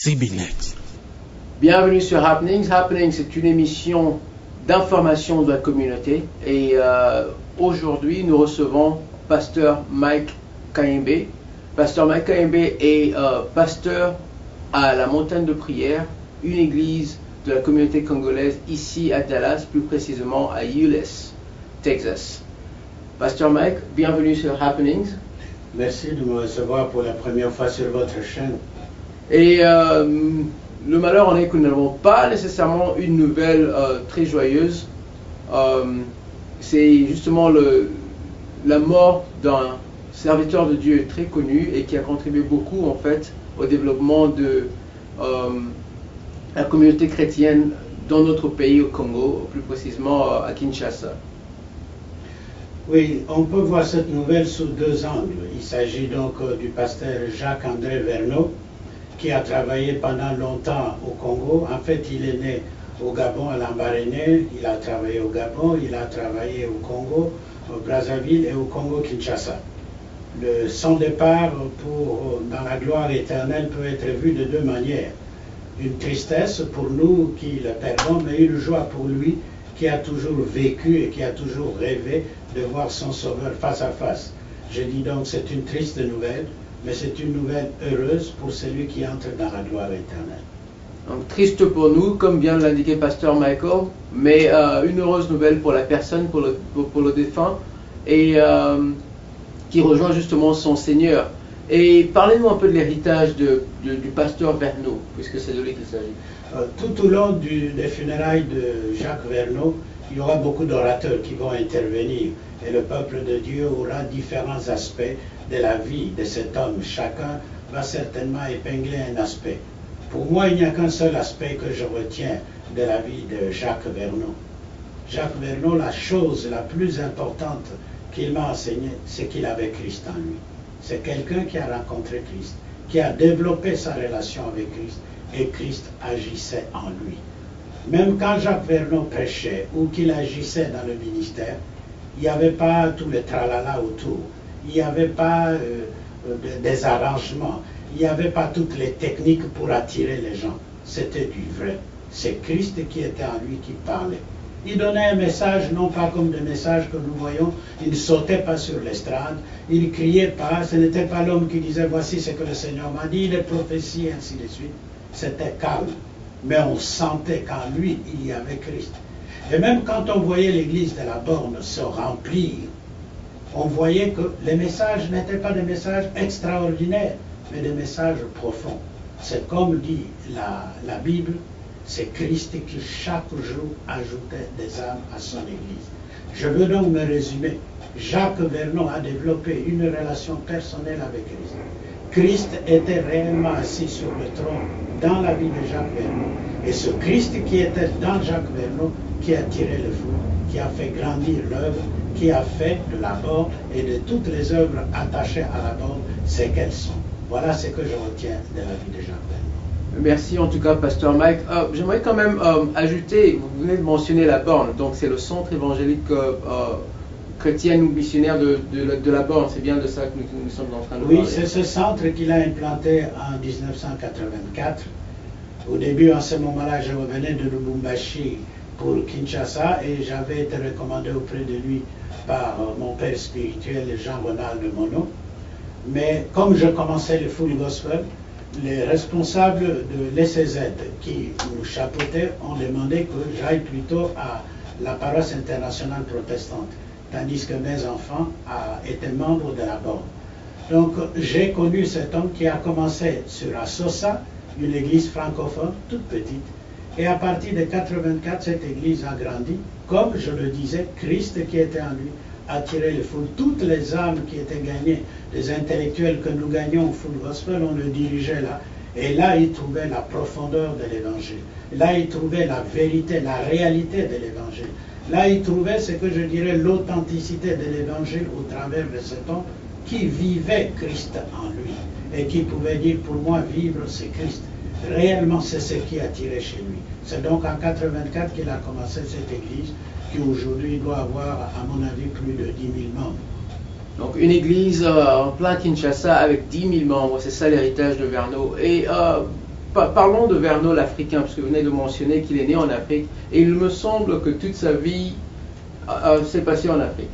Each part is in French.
CBNet. Bienvenue sur Happenings. Happenings, c'est une émission d'information de la communauté. Et aujourd'hui, nous recevons Pasteur Mike Kayembe. Pasteur Mike Kayembe est pasteur à la Montagne de Prière, une église de la communauté congolaise ici à Dallas, plus précisément à Euless, Texas. Pasteur Mike, bienvenue sur Happenings. Merci de me recevoir pour la première fois sur votre chaîne. Et le malheur en est que nous n'avons pas nécessairement une nouvelle très joyeuse. C'est justement la mort d'un serviteur de Dieu très connu et qui a contribué beaucoup en fait au développement de la communauté chrétienne dans notre pays au Congo, plus précisément à Kinshasa. Oui, on peut voir cette nouvelle sous deux angles. Il s'agit donc du pasteur Jacques-André Verneau, qui a travaillé pendant longtemps au Congo. En fait, il est né au Gabon, à Lambaréné. Il a travaillé au Gabon, il a travaillé au Congo, au Brazzaville et au Congo-Kinshasa. Son départ dans la gloire éternelle peut être vu de deux manières. Une tristesse pour nous qui le perdons, mais une joie pour lui qui a toujours vécu et qui a toujours rêvé de voir son Sauveur face à face. Je dis donc c'est une triste nouvelle, mais c'est une nouvelle heureuse pour celui qui entre dans la gloire éternelle. Donc, triste pour nous, comme vient de l'indiquer Pasteur Michael, mais une heureuse nouvelle pour la personne, pour le défunt, et qui rejoint justement son Seigneur. Et parlez-nous un peu de l'héritage du pasteur Verneau, puisque c'est de lui qu'il s'agit. Tout au long des funérailles de Jacques Verneau, il y aura beaucoup d'orateurs qui vont intervenir, et le peuple de Dieu aura différents aspects de la vie de cet homme. Chacun va certainement épingler un aspect. Pour moi, il n'y a qu'un seul aspect que je retiens de la vie de Jacques Verneau. Jacques Verneau, la chose la plus importante qu'il m'a enseignée, c'est qu'il avait Christ en lui. C'est quelqu'un qui a rencontré Christ, qui a développé sa relation avec Christ, et Christ agissait en lui. Même quand Jacques Verneau prêchait ou qu'il agissait dans le ministère, il n'y avait pas tout le tralala autour. Il n'y avait pas des arrangements. Il n'y avait pas toutes les techniques pour attirer les gens. C'était du vrai. C'est Christ qui était en lui qui parlait. Il donnait un message, non pas comme des messages que nous voyons. Il ne sautait pas sur l'estrade. Il ne criait pas. Ce n'était pas l'homme qui disait « Voici ce que le Seigneur m'a dit », les prophéties, ainsi de suite. C'était calme. Mais on sentait qu'en lui, il y avait Christ. Et même quand on voyait l'église de la Borne se remplir, on voyait que les messages n'étaient pas des messages extraordinaires, mais des messages profonds. C'est comme dit la Bible, c'est Christ qui chaque jour ajoutait des âmes à son église. Je veux donc me résumer. Jacques Verneau a développé une relation personnelle avec Christ. Christ était réellement assis sur le trône dans la vie de Jacques Verneau. Et ce Christ qui était dans Jacques Verneau, qui a tiré le fou, qui a fait grandir l'œuvre, qui a fait de la Borne et de toutes les œuvres attachées à la Borne, c'est qu'elles sont. Voilà ce que je retiens de la vie de Jacques Verneau. Merci en tout cas, Pasteur Mike. J'aimerais quand même ajouter, vous venez de mentionner la Borne, donc c'est le centre évangélique chrétien ou missionnaire de la Borne, c'est bien de ça que nous sommes en train de parler. Oui, c'est ce centre qu'il a implanté en 1984. Au début, en ce moment-là, je revenais de Lubumbashi pour Kinshasa et j'avais été recommandé auprès de lui par mon père spirituel, Jean-Ronald Monod. Mais comme je commençais le full gospel, les responsables de l'ECZ qui nous chapeautaient ont demandé que j'aille plutôt à la paroisse internationale protestante, tandis que mes enfants étaient membres de la Borne. Donc j'ai connu cet homme qui a commencé sur Asosa, une église francophone toute petite, et à partir de 84, cette église a grandi. Comme je le disais, Christ qui était en lui a tiré le foule. Toutes les âmes qui étaient gagnées, les intellectuels que nous gagnions au full gospel, on le dirigeait là. Et là, ils trouvaient la profondeur de l'évangile. Là, ils trouvaient la vérité, la réalité de l'évangile. Là, ils trouvaient ce que je dirais l'authenticité de l'évangile au travers de cet homme qui vivait Christ en lui et qui pouvait dire pour moi vivre c'est Christ. Réellement c'est ce qui a tiré chez lui. C'est donc en 84 qu'il a commencé cette église qui aujourd'hui doit avoir à mon avis plus de 10 000 membres. Donc une église en plein Kinshasa avec 10 000 membres, c'est ça l'héritage de Verneau. Et parlons de Verneau l'Africain, parce que vous venez de mentionner qu'il est né en Afrique, et il me semble que toute sa vie s'est passée en Afrique.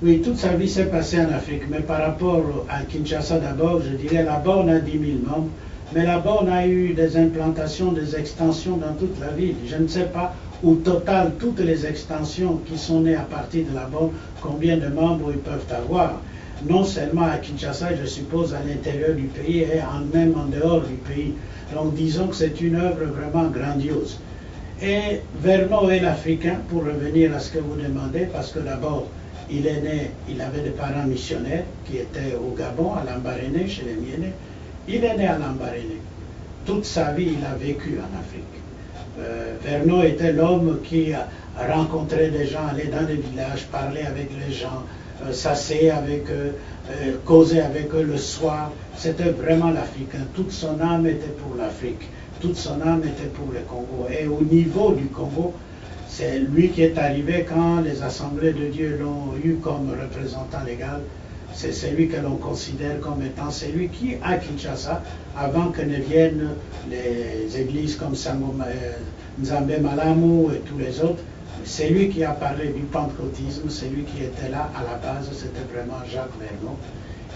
Oui, toute sa vie s'est passée en Afrique, mais par rapport à Kinshasa d'abord, je dirais la borne a 10 000 membres, mais la borne a eu des implantations, des extensions dans toute la ville. Je ne sais pas au total toutes les extensions qui sont nées à partir de la borne, combien de membres ils peuvent avoir. Non seulement à Kinshasa, je suppose à l'intérieur du pays et même en dehors du pays. Donc disons que c'est une œuvre vraiment grandiose. Et Verneau est l'Africain, pour revenir à ce que vous demandez, parce que d'abord, il est né, il avait des parents missionnaires qui étaient au Gabon, à Lambaréné, chez les Mienais. Il est né à Lambaréné. Toute sa vie, il a vécu en Afrique. Verneau était l'homme qui rencontrait des gens, allait dans les villages, parlait avec les gens, s'asseyait avec eux, causait avec eux le soir. C'était vraiment l'Africain. Toute son âme était pour l'Afrique. Toute son âme était pour le Congo. Et au niveau du Congo, c'est lui qui est arrivé quand les assemblées de Dieu l'ont eu comme représentant légal. C'est celui que l'on considère comme étant celui qui, à Kinshasa, avant que ne viennent les églises comme Nzambe Malamu et tous les autres, c'est lui qui a parlé du pentecôtisme, c'est lui qui était là à la base, c'était vraiment Jacques Verneau.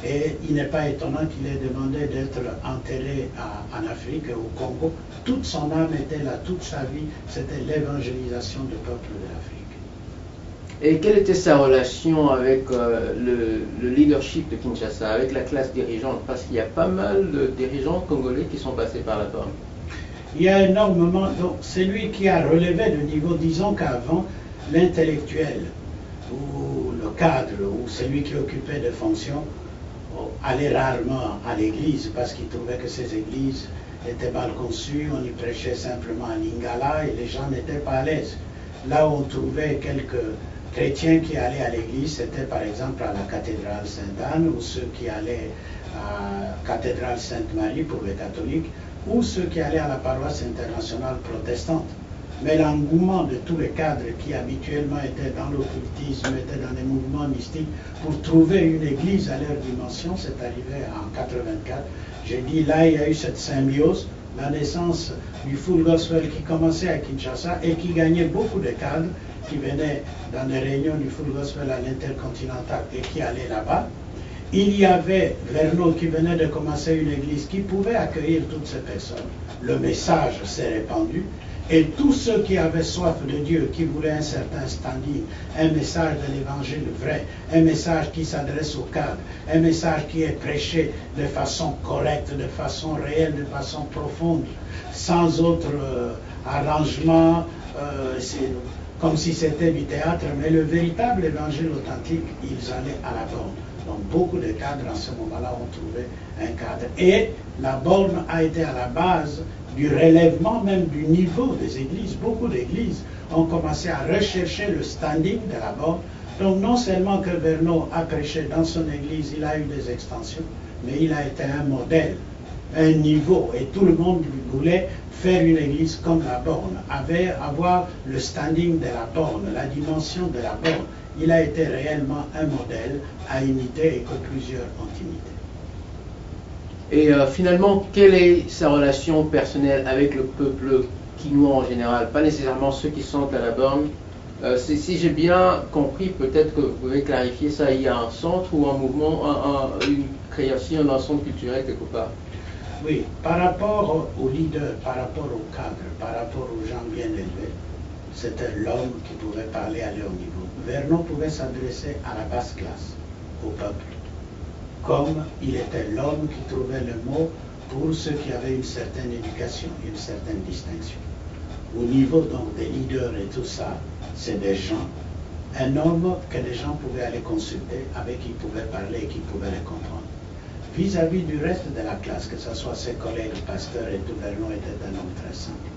Et il n'est pas étonnant qu'il ait demandé d'être enterré en Afrique, au Congo. Toute son âme était là, toute sa vie, c'était l'évangélisation du peuple de l'Afrique. Et quelle était sa relation avec le leadership de Kinshasa, avec la classe dirigeante? Parce qu'il y a pas mal de dirigeants congolais qui sont passés par là-bas. Il y a énormément, donc c'est lui qui a relevé le niveau. Disons qu'avant, l'intellectuel ou le cadre ou celui qui occupait des fonctions allait rarement à l'église parce qu'il trouvait que ces églises étaient mal conçues, on y prêchait simplement en lingala et les gens n'étaient pas à l'aise. Là où on trouvait quelques chrétiens qui allaient à l'église, c'était par exemple à la cathédrale Sainte-Anne ou ceux qui allaient à la cathédrale Sainte-Marie pour les catholiques, ou ceux qui allaient à la paroisse internationale protestante. Mais l'engouement de tous les cadres qui habituellement étaient dans l'occultisme, étaient dans les mouvements mystiques, pour trouver une église à leur dimension, c'est arrivé en 84. J'ai dit, là, il y a eu cette symbiose, la naissance du full gospel qui commençait à Kinshasa et qui gagnait beaucoup de cadres qui venaient dans les réunions du full gospel à l'Intercontinental et qui allaient là-bas. Il y avait Verneau qui venait de commencer une église qui pouvait accueillir toutes ces personnes. Le message s'est répandu et tous ceux qui avaient soif de Dieu, qui voulaient un certain standing, un message de l'évangile vrai, un message qui s'adresse au cadre, un message qui est prêché de façon correcte, de façon réelle, de façon profonde, sans autre arrangement, comme si c'était du théâtre, mais le véritable évangile authentique, ils allaient à la borne. Donc beaucoup de cadres en ce moment-là ont trouvé un cadre. Et la borne a été à la base du relèvement même du niveau des églises. Beaucoup d'églises ont commencé à rechercher le standing de la borne. Donc non seulement que Verneau a prêché dans son église, il a eu des extensions, mais il a été un modèle, un niveau. Et tout le monde voulait faire une église comme la borne, avoir le standing de la borne, la dimension de la borne. Il a été réellement un modèle à imiter et que plusieurs ont imité. Et finalement, quelle est sa relation personnelle avec le peuple quinois en général? Pas nécessairement ceux qui sont à la borne. Si j'ai bien compris, peut-être que vous pouvez clarifier ça, il y a un centre ou un mouvement, une création d'un centre culturel quelque part? Oui, par rapport aux leaders, par rapport aux cadres, par rapport aux gens bien élevés, c'était l'homme qui pouvait parler à leur niveau. Verneau pouvait s'adresser à la basse classe, au peuple, comme il était l'homme qui trouvait le mot pour ceux qui avaient une certaine éducation, une certaine distinction. Au niveau donc des leaders et tout ça, c'est des gens, un homme que les gens pouvaient aller consulter, avec qui ils pouvaient parler et qui pouvaient les comprendre. Vis-à-vis du reste de la classe, que ce soit ses collègues, pasteurs et tout, Verneau était un homme très simple,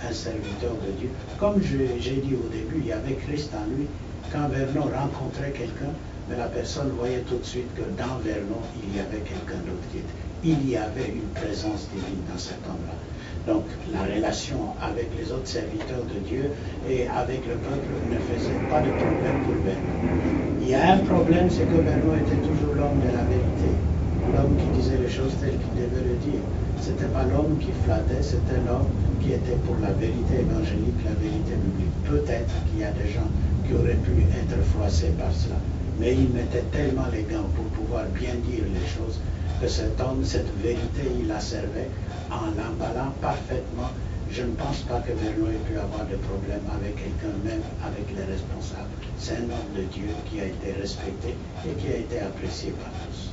un serviteur de Dieu. Comme j'ai dit au début, il y avait Christ en lui. Quand Verneau rencontrait quelqu'un, mais la personne voyait tout de suite que dans Verneau, il y avait quelqu'un d'autre qui était. Il y avait une présence divine dans cet homme-là. Donc la relation avec les autres serviteurs de Dieu et avec le peuple ne faisait pas de problème pour Verneau. Il y a un problème, c'est que Verneau était toujours l'homme de la vérité, l'homme qui disait les choses telles qu'il devait le dire. C'était pas l'homme qui flattait, c'était l'homme qui était pour la vérité évangélique, la vérité biblique. Peut-être qu'il y a des gens qui auraient pu être froissés par cela, mais il mettait tellement les gants pour pouvoir bien dire les choses que cet homme, cette vérité, il la servait en l'emballant parfaitement. Je ne pense pas que Vergnaud ait pu avoir de problème avec quelqu'un, même avec les responsables. C'est un homme de Dieu qui a été respecté et qui a été apprécié par tous.